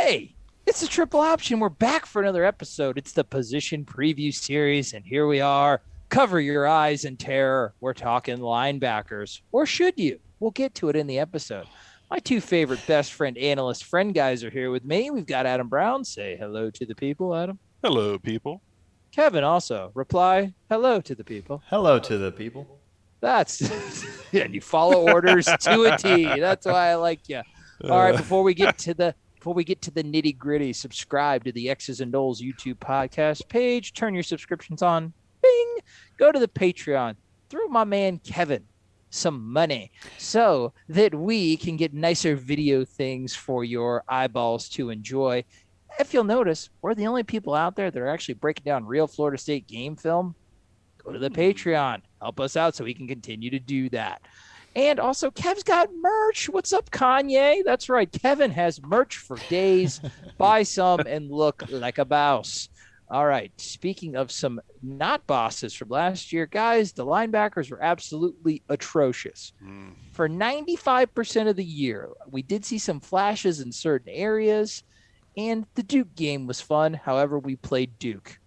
Hey, it's a triple option. We're back for another episode. It's the position preview series, and here we are. Cover your eyes in terror. We're talking linebackers, or should you? We'll get to it in the episode. My two favorite best friend analyst friend guys are here with me. We've got Adam Brown. Say hello to the people, Adam. Hello, people. Kevin also. Reply hello to the people. Hello to the people. That's and you follow orders to a T. That's why I like you. All right, before we get to the nitty gritty, subscribe to the X's and Knowles YouTube podcast page. Turn your subscriptions on. Bing. Go to the Patreon. Throw my man Kevin some money so that we can get nicer video things for your eyeballs to enjoy. If you'll notice, we're the only people out there that are actually breaking down real Florida State game film. Go to the Patreon. Help us out so we can continue to do that. And also, Kev's got merch. What's up, Kanye? That's right. Kevin has merch for days. Buy some and look like a boss. All right. Speaking of some not bosses from last year, guys, the linebackers were absolutely atrocious. For 95% of the year, we did see some flashes in certain areas, and the Duke game was fun. However, we played Duke.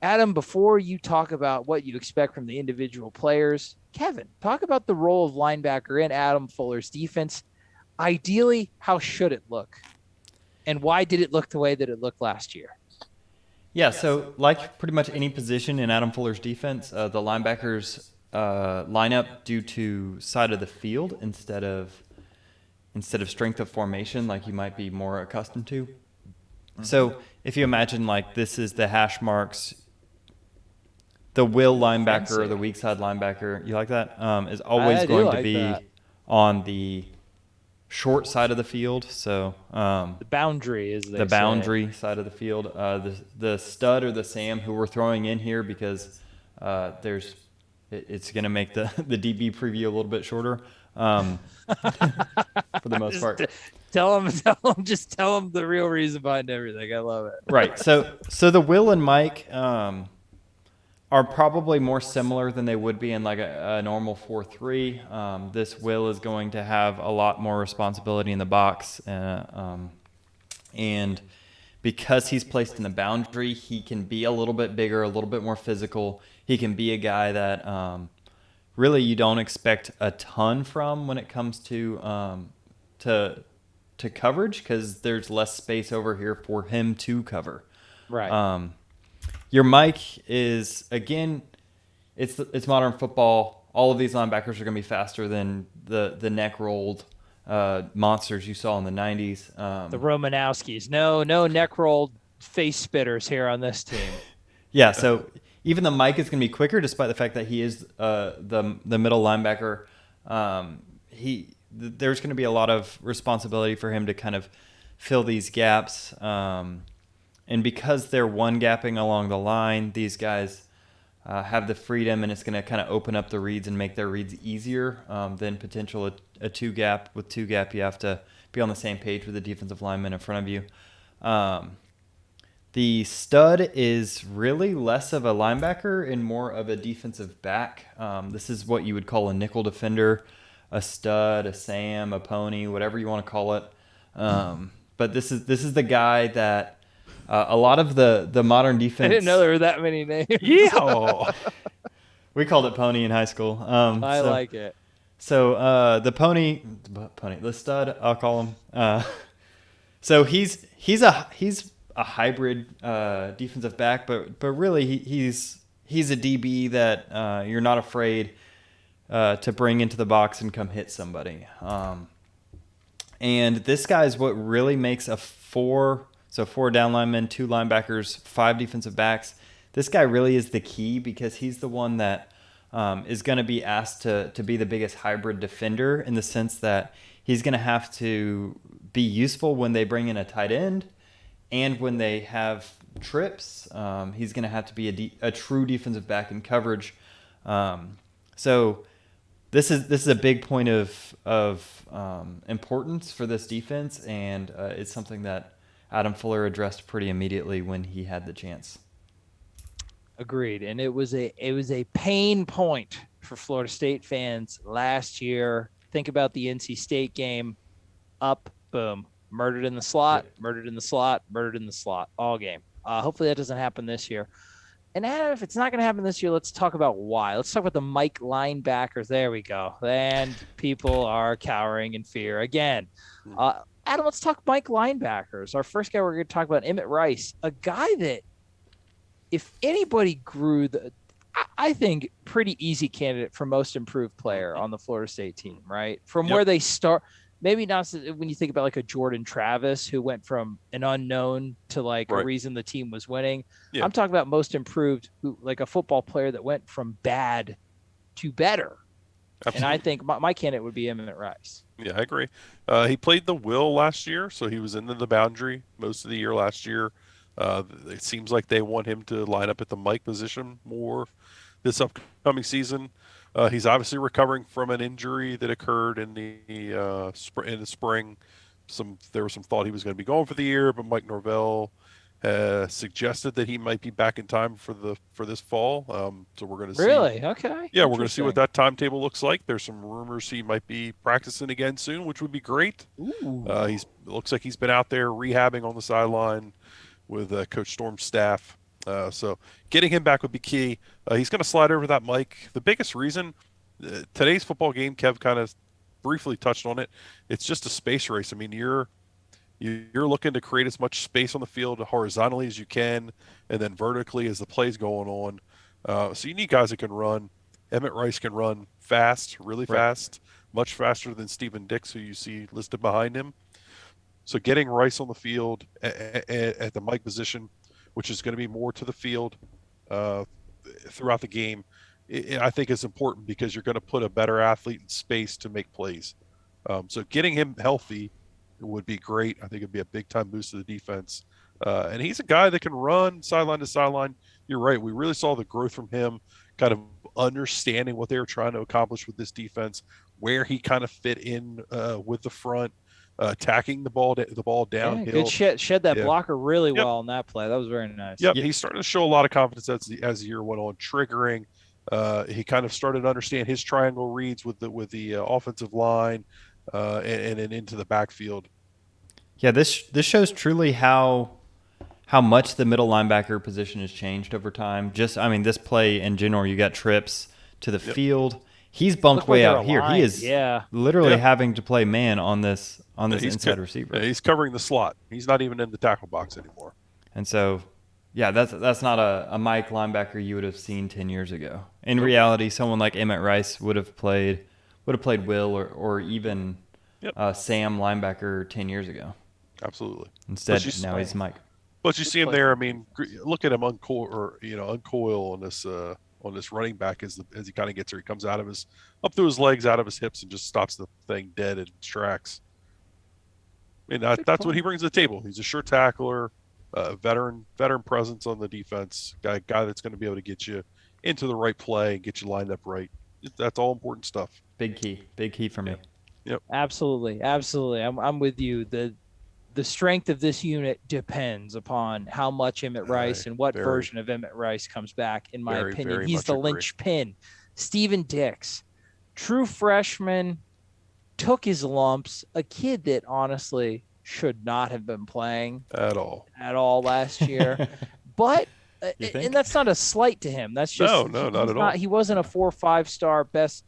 Adam, before you talk about what you expect from the individual players, Kevin, talk about the role of linebacker in Adam Fuller's defense. Ideally, how should it look? And why did it look the way that it looked last year? Yeah, so like pretty much any position in Adam Fuller's defense, the linebackers line up due to side of the field instead of strength of formation like you might be more accustomed to. Mm-hmm. So if you imagine like this is the hash marks, the will linebacker or the weak side linebacker, you like that, is always going to be on the short side of the field. So the boundary is the boundary side of the field. The stud or the Sam who we're throwing in here because it's going to make the DB preview a little bit shorter for the most part. Tell them the real reason behind everything. I love it. Right. So the Will and Mike are probably more similar than they would be in like a normal 4-3. This Will is going to have a lot more responsibility in the box. And because he's placed in the boundary, he can be a little bit bigger, a little bit more physical. He can be a guy that really you don't expect a ton from when it comes to coverage because there's less space over here for him to cover. Right. Your Mike is, again, it's modern football. All of these linebackers are going to be faster than the neck rolled monsters you saw in the 90s. The Romanowskis. No neck rolled face spitters here on this team. Yeah, so even the Mike is going to be quicker despite the fact that he is the middle linebacker. There's going to be a lot of responsibility for him to kind of fill these gaps. And because they're one-gapping along the line, these guys have the freedom, and it's going to kind of open up the reads and make their reads easier than potential a two-gap. With two-gap, you have to be on the same page with the defensive lineman in front of you. The stud is really less of a linebacker and more of a defensive back. This is what you would call a nickel defender, a stud, a Sam, a pony, whatever you want to call it. But this is the guy that a lot of the modern defense. I didn't know there were that many names. Yeah, we called it pony in high school. I like it. So the pony, the stud, I'll call him. So he's a hybrid defensive back, but really he's a DB that you're not afraid to bring into the box and come hit somebody. And this guy is what really makes a four down linemen, 2 linebackers, 5 defensive backs. This guy really is the key because he's the one that is going to be asked to be the biggest hybrid defender in the sense that he's going to have to be useful when they bring in a tight end and when they have trips. He's going to have to be a true defensive back in coverage. So this is a big point of importance for this defense, and it's something that Adam Fuller addressed pretty immediately when he had the chance. Agreed, and it was a pain point for Florida State fans last year. Think about the NC State game. Up, boom, Murdered in the slot, murdered in the slot, murdered in the slot all game. Hopefully that doesn't happen this year. And Adam, if it's not going to happen this year, let's talk about why. Let's talk about the Mike linebackers. There we go. And people are cowering in fear again. Adam, let's talk Mike linebackers. Our first guy we're going to talk about, Emmett Rice, a guy that if anybody grew I think pretty easy candidate for most improved player on the Florida State team, right? From where they start, maybe not when you think about like a Jordan Travis who went from an unknown to like a reason the team was winning. Yeah. I'm talking about most improved, like a football player that went from bad to better. Absolutely. And I think my candidate would be Emmett Rice. Yeah, I agree. He played the will last year, so he was into the boundary most of the year last year. It seems like they want him to line up at the Mike position more this upcoming season. He's obviously recovering from an injury that occurred in the spring. There was some thought he was going to be going for the year, but Mike Norvell suggested that he might be back in time for this fall. So we're going to see. Really? Okay. Yeah, we're going to see what that timetable looks like. There's some rumors he might be practicing again soon, which would be great. It looks like he's been out there rehabbing on the sideline with Coach Storm's staff. So getting him back would be key. He's going to slide over that Mike. The biggest reason, today's football game, Kev kind of briefly touched on it. It's just a space race. I mean, you're looking to create as much space on the field horizontally as you can, and then vertically as the play's going on. So you need guys that can run. Emmett Rice can run fast, really fast, much faster than Steven Dix, who you see listed behind him. So getting Rice on the field at the Mike position, which is going to be more to the field throughout the game, I think is important because you're going to put a better athlete in space to make plays. So getting him healthy would be great. I think it'd be a big-time boost to the defense. And he's a guy that can run sideline to sideline. You're right. We really saw the growth from him, kind of understanding what they were trying to accomplish with this defense, where he kind of fit in with the front. Attacking the ball downhill. Yeah, good shed that blocker really well on that play. That was very nice. Yep, he's starting to show a lot of confidence as the year went on, triggering. He kind of started to understand his triangle reads with the offensive line and into the backfield. Yeah, this shows truly how much the middle linebacker position has changed over time. This play in general, you got trips to the field. He's bumped way out here. He is literally having to play man on this inside receiver. Yeah, he's covering the slot. He's not even in the tackle box anymore. And so, that's not a Mike linebacker you would have seen 10 years ago. In reality, someone like Emmett Rice would have played Will or even Sam linebacker 10 years ago. Absolutely. Instead, now he's Mike. But you see him there. I mean, look at him uncoil on this running back as he kind of gets there. He comes up through his legs, out of his hips, and just stops the thing dead in its tracks. I mean, that's what he brings to the table. He's a sure tackler, veteran presence on the defense, guy that's going to be able to get you into the right play and get you lined up right. That's all important stuff. Big key for me. Yep. Absolutely. I'm with you. The strength of this unit depends upon how much Emmett Rice and what version of Emmett Rice comes back, in my opinion. He's the linchpin. Steven Dix, true freshman, took his lumps, a kid that honestly should not have been playing at all last year. But and that's not a slight to him. That's just not at all. He wasn't a 4 or 5 star best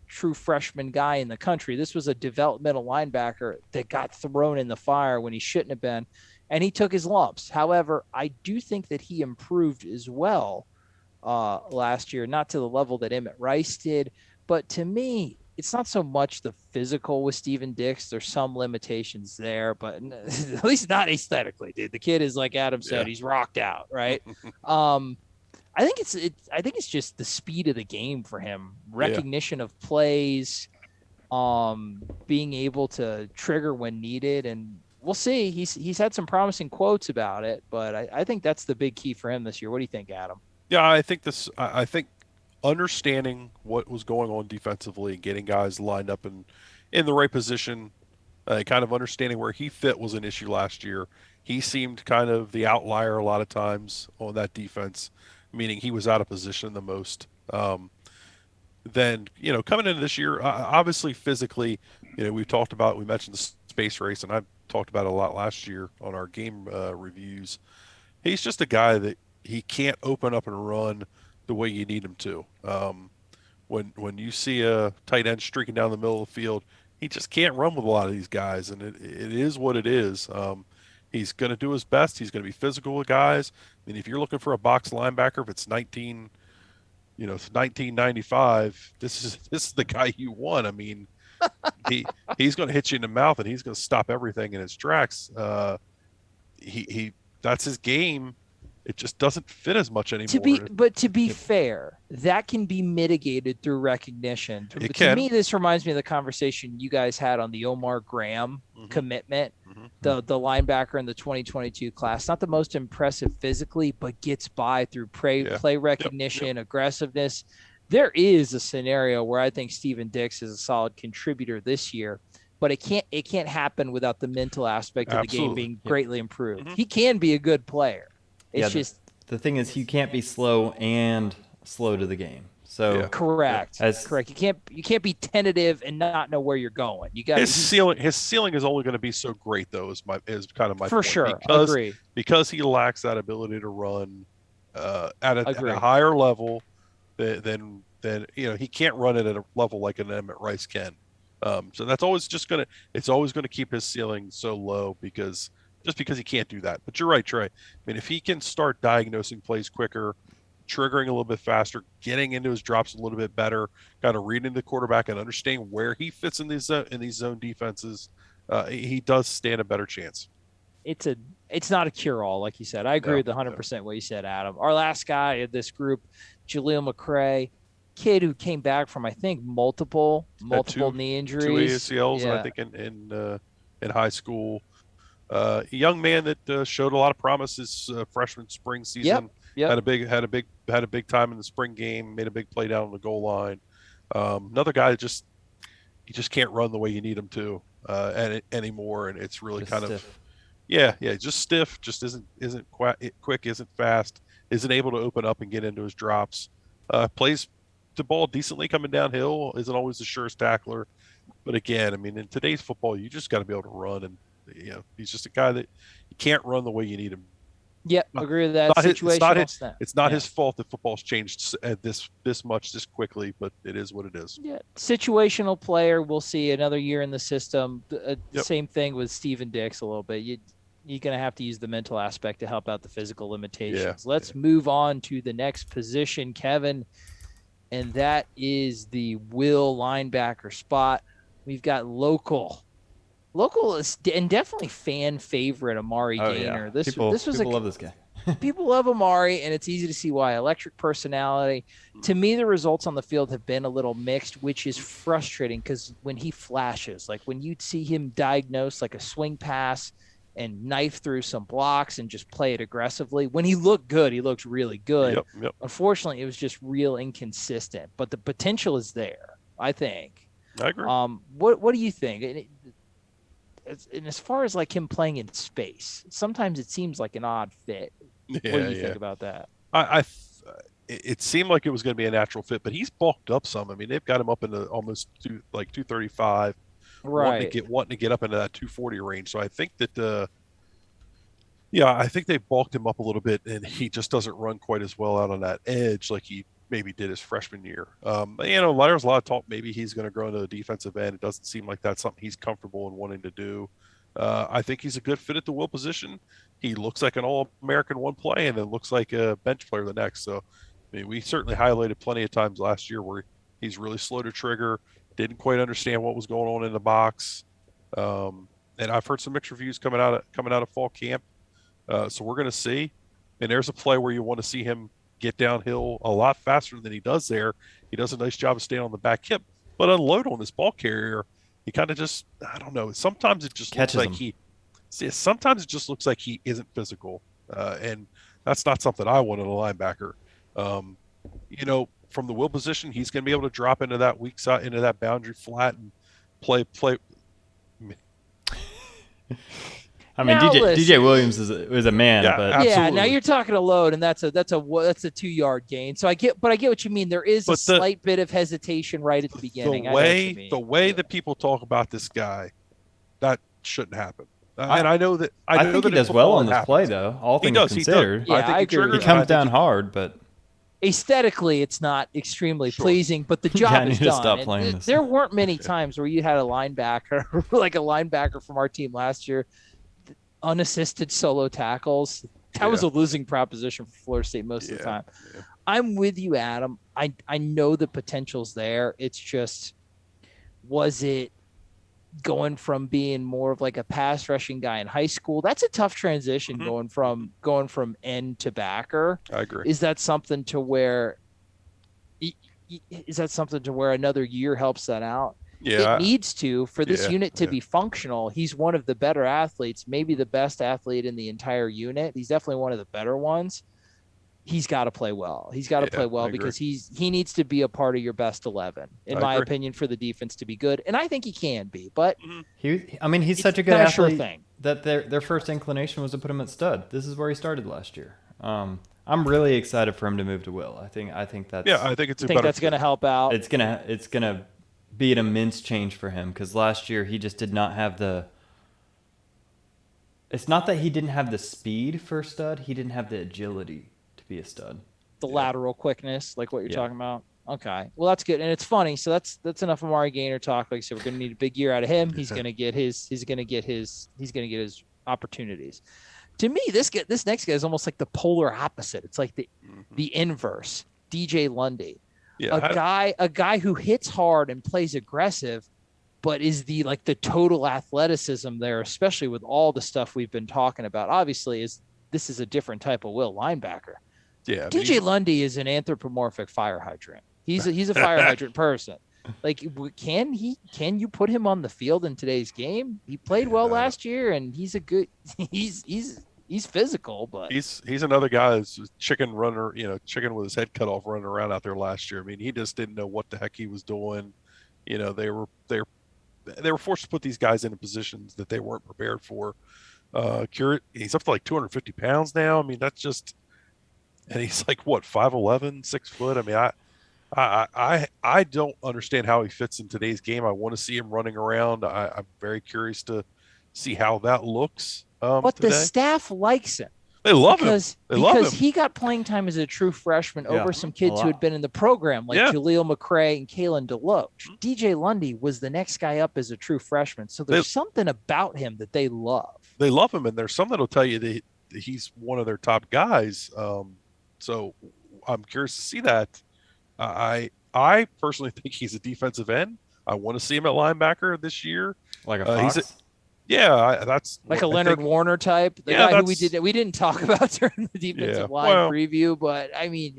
true freshman guy in the country. This was a developmental linebacker that got thrown in the fire when he shouldn't have been, and he took his lumps. However, I do think that he improved as well last year, not to the level that Emmett Rice did, but to me, it's not so much the physical with Steven Dix. There's some limitations there, but at least not aesthetically, dude. The kid is, like Adam said, he's rocked out, right? I think it's just the speed of the game for him, recognition of plays, being able to trigger when needed, and we'll see. He's had some promising quotes about it, but I think that's the big key for him this year. What do you think, Adam? Yeah, I think understanding what was going on defensively and getting guys lined up in the right position, kind of understanding where he fit was an issue last year. He seemed kind of the outlier a lot of times on that defense, meaning he was out of position the most. Then, coming into this year, obviously physically, we mentioned the space race, and talked about it a lot last year on our game reviews. He's just a guy that he can't open up and run the way you need him to. When you see a tight end streaking down the middle of the field, he just can't run with a lot of these guys, and it is what it is. He's going to do his best. He's going to be physical with guys. I mean, if you're looking for a box linebacker, if it's 1995, this is the guy you want. I mean, he's going to hit you in the mouth, and he's going to stop everything in his tracks. He that's his game. It just doesn't fit as much anymore. To be fair, that can be mitigated through recognition. To me, this reminds me of the conversation you guys had on the Omar Graham commitment, the linebacker in the 2022 class. Not the most impressive physically, but gets by through play recognition, aggressiveness. There is a scenario where I think Steven Dix is a solid contributor this year, but it can't happen without the mental aspect of the game being greatly improved. He can be a good player. It's just the thing is you can't be slow to the game. So correct. Correct. You can't be tentative and not know where you're going. You got his ceiling is only going to be so great though. Is kind of my for point. Sure. Agree. Because he lacks that ability to run at a higher level than he can't run it at a level like an Emmett Rice can. So that's always going to keep his ceiling so low because he can't do that. But you're right, Trey. I mean, if he can start diagnosing plays quicker, triggering a little bit faster, getting into his drops a little bit better, kind of reading the quarterback and understanding where he fits in these zone defenses, he does stand a better chance. It's not a cure-all, like you said. I agree with 100% what you said, Adam. Our last guy in this group, Jaleel McRae, kid who came back from, I think, multiple knee injuries. 2 ACLs, I think, in high school. A young man that showed a lot of promise his freshman spring season. Yep. Had a big time in the spring game. Made a big play down on the goal line. Another guy that just can't run the way you need him to anymore, and it's really just kind stiff. Just stiff. Just isn't quick, isn't fast, isn't able to open up and get into his drops. Plays the ball decently coming downhill. Isn't always the surest tackler, but again, I mean, in today's football, you just got to be able to run and. He's just a guy that you can't run the way you need him. Yep, agree with that. It's not his fault that football's changed this much this quickly, but it is what it is. Yeah, situational player. We'll see another year in the system. Same thing with Steven Dix a little bit. You're going to have to use the mental aspect to help out the physical limitations. Let's move on to the next position, Kevin, and that is the will linebacker spot. We've got local is and definitely fan favorite Amari Gaynor. Yeah. People love this guy. People love Amari, and it's easy to see why. Electric personality. To me, the results on the field have been a little mixed, which is frustrating because when he flashes, like when you'd see him diagnose like a swing pass and knife through some blocks and just play it aggressively, when he looked good, he looked really good. Yep. Unfortunately, it was just real inconsistent, but the potential is there, I think. I agree. What do you think? And as far as like him playing in space, sometimes it seems like an odd fit. What do you think about that? It seemed like it was going to be a natural fit, but he's bulked up some. I mean, they've got him up into almost 235, right? Wanting to get up into that 240 range. So I think that, I think they bulked him up a little bit, and he just doesn't run quite as well out on that edge like he maybe did his freshman year. There's a lot of talk maybe he's going to grow into the defensive end. It doesn't seem like that's something he's comfortable in wanting to do. I think he's a good fit at the will position. He looks like an All-American one play and then looks like a bench player the next. So, I mean, we certainly highlighted plenty of times last year where he's really slow to trigger, didn't quite understand what was going on in the box. And I've heard some mixed reviews coming out of fall camp. So we're going to see. And there's a play where you want to see him get downhill a lot faster than he does there. He does a nice job of staying on the back hip, but unload on this ball carrier. He kind of just, I don't know. Sometimes it just catches looks like sometimes it just looks like he isn't physical. And that's not something I want in a linebacker. From the will position, he's going to be able to drop into that weak side, into that boundary flat and play. I mean, DJ Williams is a man, but absolutely. Now you're talking a load, and that's a 2-yard gain. So I get what you mean. There is a slight bit of hesitation right at the beginning. The way that people talk about this guy, that shouldn't happen. And I know that I think he does well on this play, though. All things considered, Yeah, I think I agree. He comes down hard, but aesthetically, it's not extremely pleasing. But the job I need is to done. stop And playing this. there weren't many times where you had a linebacker, like a linebacker from our team last year, unassisted solo tackles. That was a losing proposition for Florida State most of the time. Yeah. I'm with you, Adam. I know the potential's there. It's just, was it going from being more of like a pass rushing guy in high school? That's a tough transition, going from end to backer. I agree. Is that something to where another year helps that out? Yeah, it needs to, for this unit to be functional. He's one of the better athletes, maybe the best athlete in the entire unit. He's definitely one of the better ones. He's got to play well. He's got to play well because he needs to be a part of your best 11, in my opinion, for the defense to be good. And I think he can be, but he's such a good athlete that their first inclination was to put him at stud. This is where he started last year. I'm really excited for him to move to Will. I think that's I think it's that's going to help out. It's gonna be an immense change for him, because last year he just did not have the. It's not that he didn't have the speed for a stud; he didn't have the agility to be a stud. The lateral quickness, like what you're talking about. Okay, well that's good, and it's funny. So that's enough Amari Gainer talk. Like I said, we're gonna need a big year out of him. He's gonna get his opportunities. To me, this next guy is almost like the polar opposite. It's like the inverse. DJ Lundy. Yeah, a guy who hits hard and plays aggressive, but is the total athleticism there, especially with all the stuff we've been talking about. Obviously, this is a different type of Will linebacker. Yeah, DJ Lundy is an anthropomorphic fire hydrant. He's a fire hydrant person. Like, can you put him on the field in today's game? He played well last year, and he's physical, but he's another guy that's a chicken runner, chicken with his head cut off, running around out there last year. I mean, he just didn't know what the heck he was doing. They were forced to put these guys into positions that they weren't prepared for. He's up to like 250 pounds now. I mean, that's just, and he's like what, 5'11", 6 foot. I mean, I don't understand how he fits in today's game. I want to see him running around. I'm very curious to see how that looks. But today. The staff likes him. They love him. Because he got playing time as a true freshman over some kids who had been in the program, like Jaleel McCray and Caitlyn Deloach. DJ Lundy was the next guy up as a true freshman. So there's something about him that they love. They love him, and there's some that'll tell you that he's one of their top guys. So I'm curious to see that. I personally think he's a defensive end. I want to see him at linebacker this year. Like a Fox? That's like a Leonard Warner type. The guy who we didn't talk about during the defensive line preview, but I mean,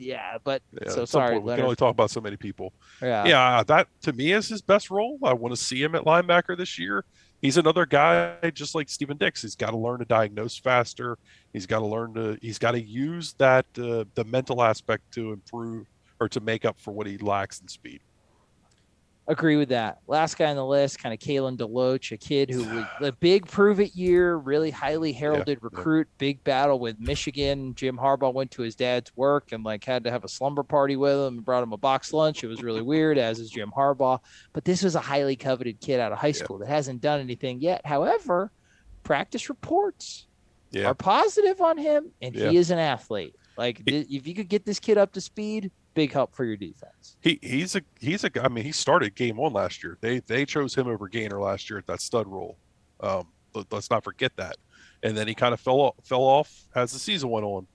so sorry, we can only talk about so many people. Yeah, that to me is his best role. I want to see him at linebacker this year. He's another guy just like Steven Dix. He's got to learn to diagnose faster. He's got to use that the mental aspect to improve or to make up for what he lacks in speed. Agree with that. Last guy on the list, kind of Caitlyn Deloach, a kid who was a big prove-it year, really highly heralded recruit, big battle with Michigan. Jim Harbaugh went to his dad's work and had to have a slumber party with him and brought him a box lunch. It was really weird, as is Jim Harbaugh. But this was a highly coveted kid out of high school that hasn't done anything yet. However, practice reports are positive on him, and he is an athlete. If you could get this kid up to speed, big help for your defense. He's a guy. I mean, he started game one last year. They chose him over Gainer last year at that stud role. Let's not forget that. And then he kind of fell off as the season went on.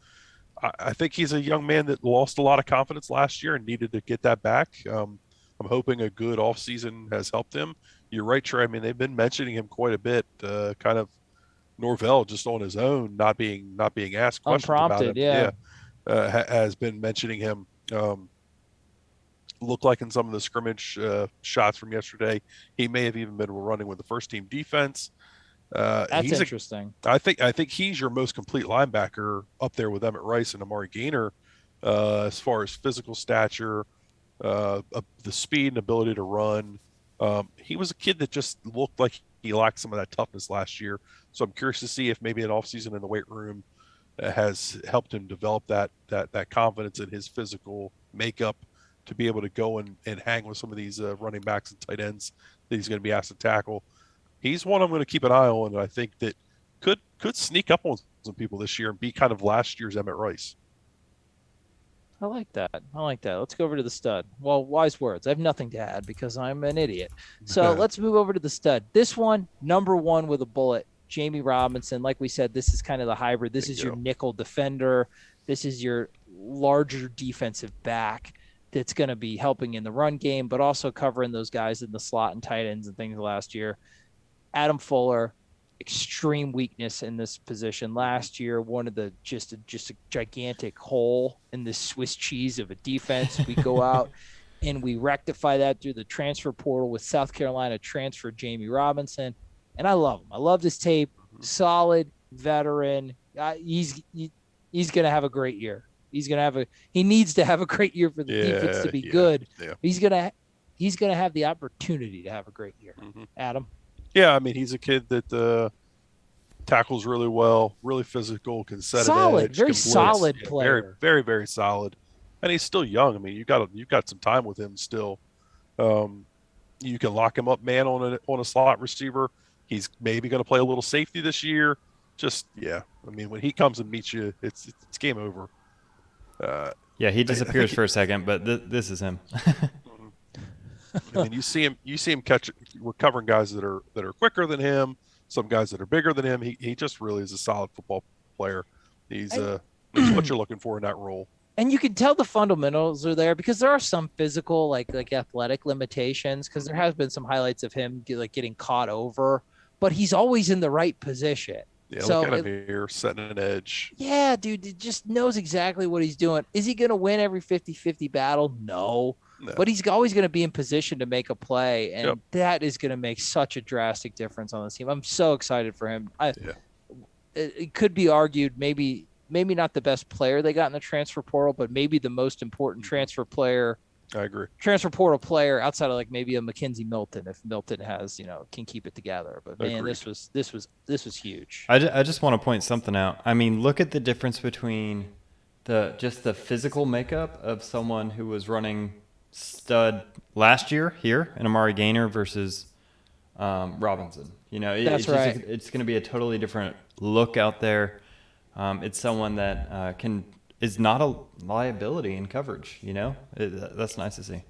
I think he's a young man that lost a lot of confidence last year and needed to get that back. I'm hoping a good offseason has helped him. You're right, Trey. I mean, they've been mentioning him quite a bit. Kind of Norvell just on his own, not being asked questions unprompted, about him. Has been mentioning him. Looked like in some of the scrimmage shots from yesterday, he may have even been running with the first team defense. That's interesting. I think he's your most complete linebacker up there with Emmett Rice and Amari Gainer, as far as physical stature, the speed and ability to run. He was a kid that just looked like he lacked some of that toughness last year. So I'm curious to see if maybe an offseason in the weight room has helped him develop that confidence in his physical makeup to be able to go and hang with some of these running backs and tight ends that he's going to be asked to tackle. He's one I'm going to keep an eye on, and I think that could sneak up on some people this year and be kind of last year's Emmett Rice. I like that. Let's go over to the stud. Well, wise words. I have nothing to add because I'm an idiot. So let's move over to the stud. This one, number one with a bullet, Jamie Robinson. Like we said, this is kind of the hybrid. This is your nickel defender. This is your larger defensive back that's going to be helping in the run game, but also covering those guys in the slot and tight ends and things last year. Adam Fuller, extreme weakness in this position last year. One of the just a gigantic hole in the Swiss cheese of a defense. We go out and we rectify that through the transfer portal with South Carolina transfer Jamie Robinson, and I love him. I love this tape. Solid veteran. He's going to have a great year. He needs to have a great year for the defense to be good. Yeah. He's going to have the opportunity to have a great year. Adam. Yeah, I mean, he's a kid that tackles really well, really physical, can set solid, an edge, very solid player. Very, very, very solid. And he's still young. I mean, you've got some time with him still. You can lock him up, man, on a slot receiver. He's maybe going to play a little safety this year. I mean, when he comes and meets you, it's game over. He disappears for a second, but this is him. I mean, you see him we're covering guys that are quicker than him, some guys that are bigger than him. He just really is a solid football player. He's what you're looking for in that role. And you can tell the fundamentals are there because there are some physical, like athletic limitations, because there has been some highlights of him getting caught over, but he's always in the right position. Yeah, look at him here, setting an edge. Yeah, dude, he just knows exactly what he's doing. Is he going to win every 50-50 battle? No. But he's always going to be in position to make a play, and that is going to make such a drastic difference on this team. I'm so excited for him. It could be argued maybe not the best player they got in the transfer portal, but maybe the most important transfer player. I agree. Transfer portal player outside of maybe a Mackenzie Milton, if Milton has can keep it together. But man, Agreed. this was huge. I just want to point something out. I mean, look at the difference between the physical makeup of someone who was running stud last year here in Amari Gaynor versus Robinson. That's right. It's going to be a totally different look out there. It's someone that is not a liability in coverage. That's nice to see.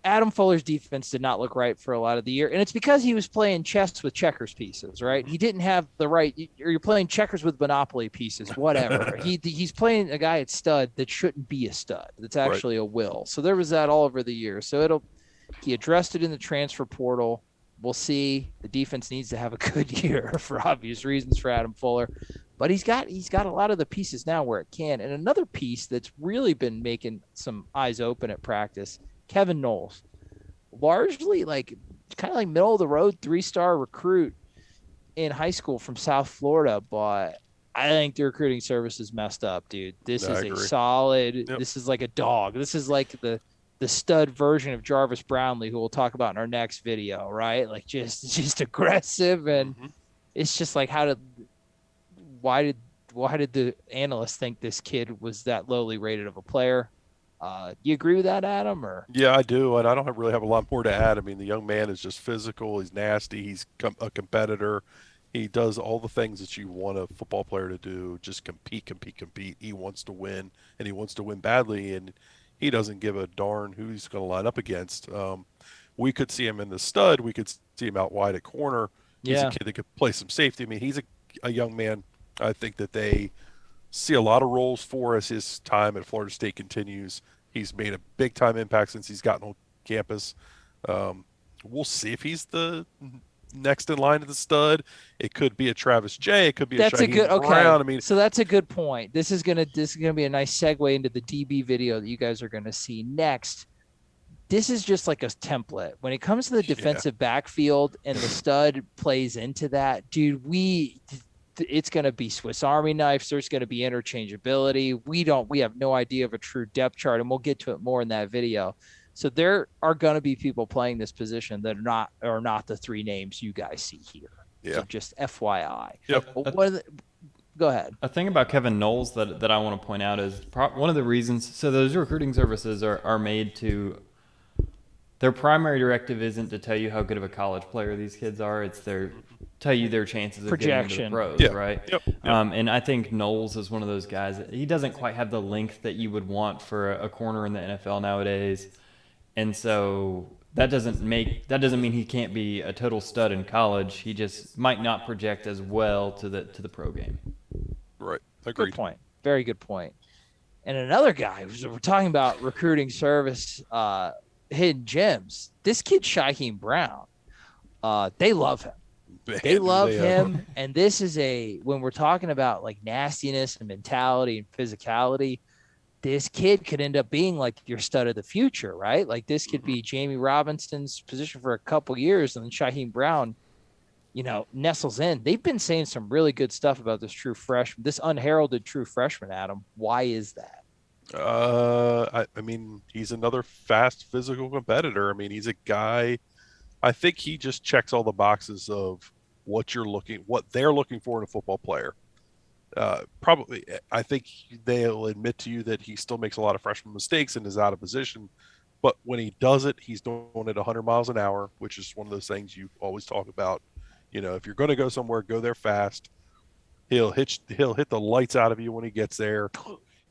Adam Fuller's defense did not look right for a lot of the year, and it's because he was playing chess with checkers pieces, right? He didn't have the right, or you're playing checkers with Monopoly pieces, whatever. He's playing a guy at stud that shouldn't be a stud. That's actually a will. So there was that all over the year. So he addressed it in the transfer portal. We'll see. The defense needs to have a good year for obvious reasons for Adam Fuller, but he's got a lot of the pieces now where it can. And another piece that's really been making some eyes open at practice, Kevin Knowles, largely kind of like middle of the road 3-star recruit in high school from South Florida, but I think the recruiting service is messed up, dude. This is a solid. Yep. This is like a dog. This is like the stud version of Jarvis Brownlee, who we'll talk about in our next video, right? Like just aggressive, and it's just like why did the analysts think this kid was that lowly rated of a player? You agree with that, Adam? Or yeah, I do, and I don't really have a lot more to add. I mean, the young man is just physical. He's nasty. He's a competitor. He does all the things that you want a football player to do. Just compete. He wants to win, and he wants to win badly, and he doesn't give a darn who he's going to line up against. We could see him in the stud. We could see him out wide at corner. He's a kid that could play some safety. I mean, he's a young man. I think that they see a lot of roles for as his time at Florida State continues. He's made a big-time impact since he's gotten on campus. We'll see if he's the next in line to the stud. It could be a Travis J. It could be a Shaheed Brown. I mean, so that's a good point. This is gonna be a nice segue into the DB video that you guys are gonna see next. This is just like a template when it comes to the defensive backfield, and the stud plays into that, dude. It's going to be Swiss Army knives. There's going to be interchangeability. We have no idea of a true depth chart, and we'll get to it more in that video. So there are going to be people playing this position that are not the three names you guys see here. Yeah. So just FYI. Yep. Go ahead. A thing about Kevin Knowles that I want to point out is one of the reasons. So those recruiting services are made to. Their primary directive isn't to tell you how good of a college player these kids are. It's tell you their chances of getting into the Projection. pros, Yeah. right? Yep. And I think Knowles is one of those guys. He doesn't quite have the length that you would want for a corner in the NFL nowadays, and so that doesn't mean he can't be a total stud in college. He just might not project as well to the pro game. Right. Agreed. Good point. Very good point. And another guy, we're talking about recruiting service, hidden gems. This kid, Shaheem Brown, they love him. Man, They love they, him. And this is when we're talking about like nastiness and mentality and physicality, this kid could end up being like your stud of the future, right? Like this could be Jamie Robinson's position for a couple years, and then Shaheem Brown, nestles in. They've been saying some really good stuff about this this unheralded true freshman, Adam. Why is that? I mean, he's another fast physical competitor. I mean, he's a guy. I think he just checks all the boxes of what they're looking for in a football player. Probably, I think they'll admit to you that he still makes a lot of freshman mistakes and is out of position. But when he does it, he's doing it 100 miles an hour, which is one of those things you always talk about. If you're going to go somewhere, go there fast. He'll hit the lights out of you when he gets there.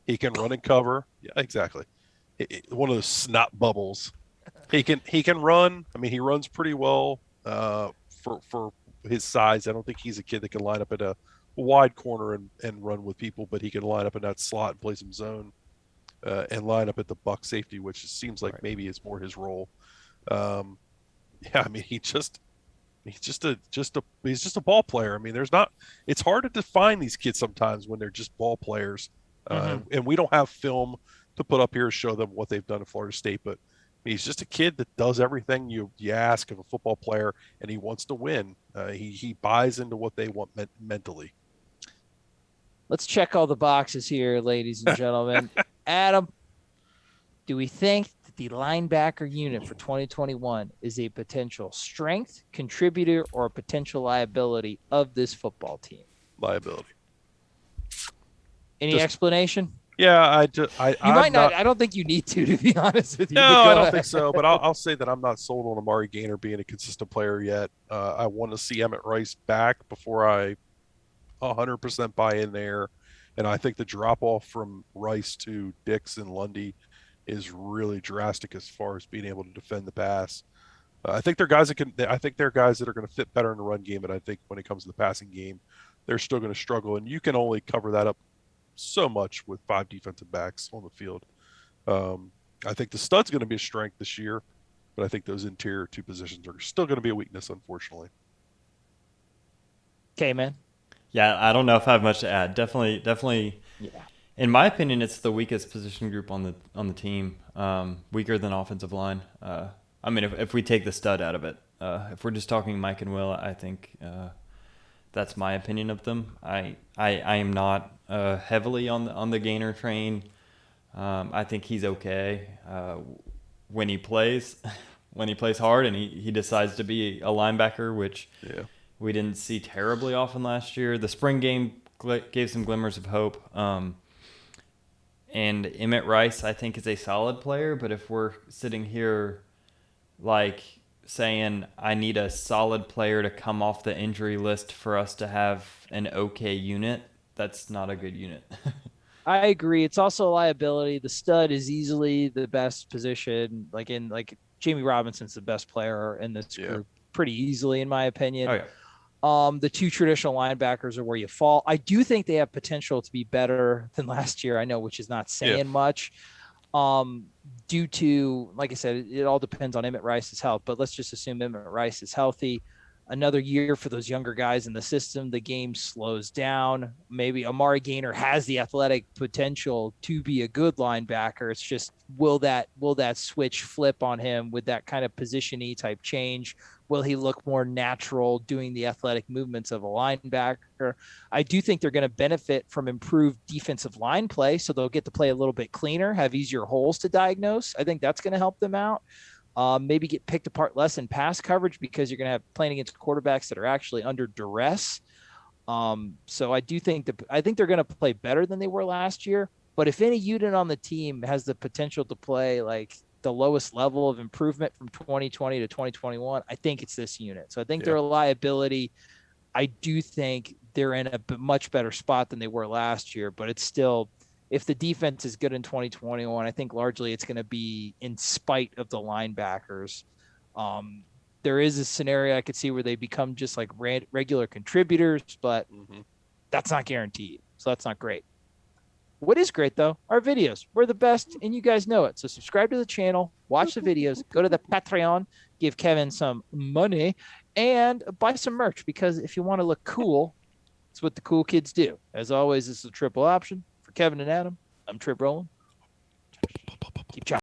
He can run and cover. Yeah, exactly. One of those snot bubbles. He can run. I mean, he runs pretty well for his size. I don't think he's a kid that can line up at a wide corner and run with people, but he can line up in that slot and play some zone and line up at the buck safety, which seems like maybe is more his role. I mean, he's just a ball player. I mean, it's hard to define these kids sometimes when they're just ball players. And we don't have film to put up here to show them what they've done at Florida State, but he's just a kid that does everything you ask of a football player, and he wants to win. He buys into what they want mentally. Let's check all the boxes here, ladies and gentlemen. Adam, do we think that the linebacker unit for 2021 is a potential strength, contributor, or a potential liability of this football team? Liability. Any explanation? Yeah, you might not. I don't think you need to be honest with you. No, I don't think so. But I'll say that I'm not sold on Amari Gainer being a consistent player yet. I want to see Emmett Rice back before I 100% buy in there. And I think the drop off from Rice to Dix and Lundy is really drastic as far as being able to defend the pass. I think they're guys that I think they're guys that are going to fit better in the run game, but I think when it comes to the passing game, they're still going to struggle. And you can only cover that up so much with 5 defensive backs on the field. I think the stud's going to be a strength this year, but I think those interior 2 positions are still going to be a weakness, unfortunately. Okay, man. Yeah, I don't know if I have much to add. Definitely. Yeah. In my opinion, it's the weakest position group on the team. Weaker than offensive line. I mean, if we take the stud out of it, if we're just talking Mike and Will, I think that's my opinion of them. I am not heavily on the Gainer train. I think he's okay when he plays hard and he decides to be a linebacker, which we didn't see terribly often last year. The spring game gave some glimmers of hope. And Emmett Rice, I think, is a solid player, but if we're sitting here like saying I need a solid player to come off the injury list for us to have an okay unit, that's not a good unit. I agree. It's also a liability. The stud is easily the best position. Like Jamie Robinson's the best player in this group pretty easily, in my opinion. Oh, yeah. The 2 traditional linebackers are where you fall. I do think they have potential to be better than last year. I know, which is not saying much. Due to, like I said, it all depends on Emmett Rice's health, but let's just assume Emmett Rice is healthy. Another year for those younger guys in the system, the game slows down. Maybe Amari Gainer has the athletic potential to be a good linebacker. It's just, will that switch flip on him with that kind of position-y type change? Will he look more natural doing the athletic movements of a linebacker? I do think they're going to benefit from improved defensive line play, so they'll get to play a little bit cleaner, have easier holes to diagnose. I think that's going to help them out. Maybe get picked apart less in pass coverage because you're going to have playing against quarterbacks that are actually under duress. So I think they're going to play better than they were last year. But if any unit on the team has the potential to play like the lowest level of improvement from 2020 to 2021, I think it's this unit. So I think they're a liability. I do think they're in a much better spot than they were last year, but it's still, if the defense is good in 2021, I think largely it's going to be in spite of the linebackers. There is a scenario I could see where they become just like regular contributors, but that's not guaranteed. So that's not great. What is great, though, are videos. We're the best, and you guys know it. So subscribe to the channel, watch the videos, go to the Patreon, give Kevin some money, and buy some merch, because if you want to look cool, it's what the cool kids do. As always, this is a triple option. For Kevin and Adam, I'm Trip Rowland. Keep chopping.